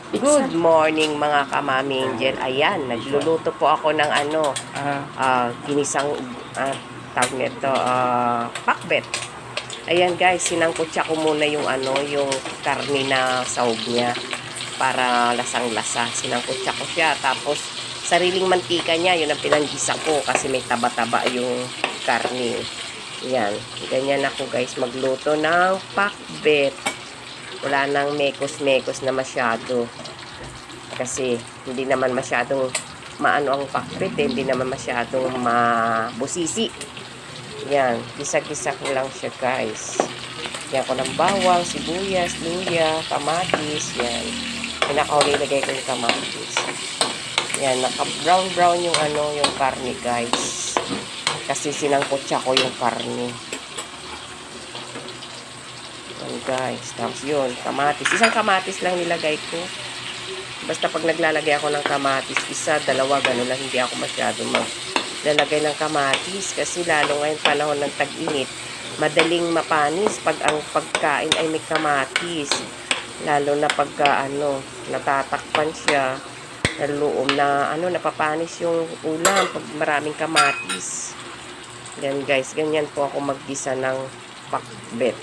Good morning mga kamami angel. Ayan, nagluluto po ako ng ginisang tawag nito, pakbet. Ayan guys, sinangkutsa ko muna yung yung karne na sahog niya para lasang-lasa. Sinangkutsa ko siya, tapos sariling mantika niya, yun ang pinanggisa ko kasi may taba-taba yung karne. Ayan, ganyan ako guys magluto ng pakbet. Wala nang mekos-mekos na masyado. Kasi hindi naman masyadong maano ang pakbet hindi naman masyadong mabusisi. Yan, gisa-gisa ko lang siya guys. Yan ko ng bawang, sibuyas, luya, kamatis, yan. Pinakauli lagay ko yung kamatis. Yan, naka-brown-brown yung yung karne guys. Kasi sinangkutsa ko yung karne. Guys, tapos yun, kamatis, isang kamatis lang nilagay ko, basta pag naglalagay ako ng kamatis, isa, dalawa, gano'n lang, hindi ako masyado maglalagay ng kamatis, kasi lalo ngayon panahon ng tag-init, madaling mapanis pag ang pagkain ay may kamatis, lalo na pagka natatakpan siya sa loob na napapanis yung ulam pag maraming kamatis. Yan guys, ganyan po ako maggisa ng pakbet.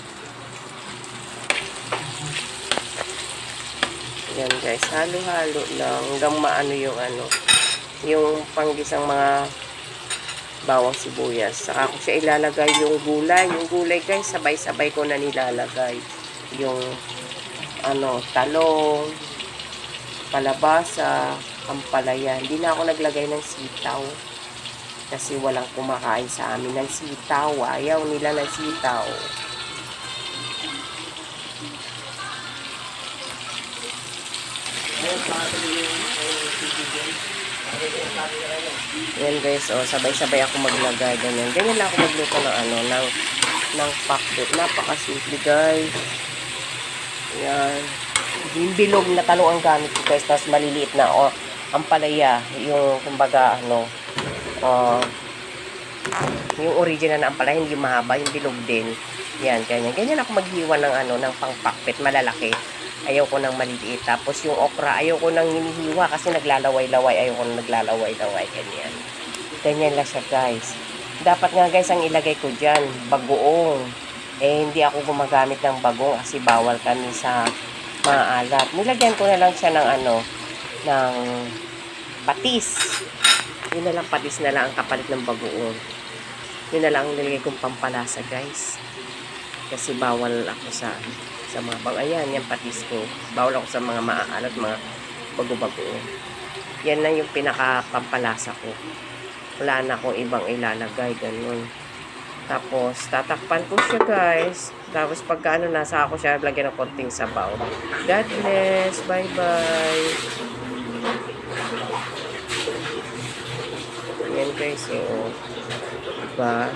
Yan guys, halo-halo lang hanggang maano yung yung panggisang mga bawang sibuyas. Saka ko siya ilalagay yung gulay. Yung gulay guys, sabay-sabay ko na nilalagay. Yung talong, kalabasa, ampalaya. Hindi na ako naglagay ng sitaw. Kasi walang kumakain sa amin ng sitaw. Ayaw nila ng sitaw. Yan guys, sabay-sabay ako maglagay ganyan. Ganyan lang ako magluto ng ng pakbet. Napakasimple guys. Yan. Yung bilog na talong ang gamit ko guys, tapos maliliit na ampalaya, yung kumbaga yung original na ampalaya, hindi mahaba, yung bilog din. Yan, ganyan. Ganyan ako maghiwa ng ng pangpakbet malalaki. Ayaw ko ng maliliit. Tapos yung okra, ayaw ko nang hinihiwa kasi naglalaway-laway. Ayaw ko nang naglalaway-laway. Ganyan. Ganyan lang siya guys. Dapat nga guys, ang ilagay ko dyan, bagoong. Hindi ako gumagamit ng bagong kasi bawal kami sa maalat. Nilagyan ko na lang siya ng ng patis. Yun na lang, patis na lang ang kapalit ng bagoong. Yun na lang ang nilagay kong pampalasa guys. Kasi bawal ako sa mga ayan, yung patis ko. Bawal ako sa mga maaalat, mga bago-bago. Yan na yung pinaka-pampalasa ko. Wala na akong ibang ilalagay, ganun. Tapos, tatakpan ko siya, guys. Tapos, pagka nasa ako siya, lagyan ng konting sabaw. God bless. Bye-bye. Yan, guys. Diba?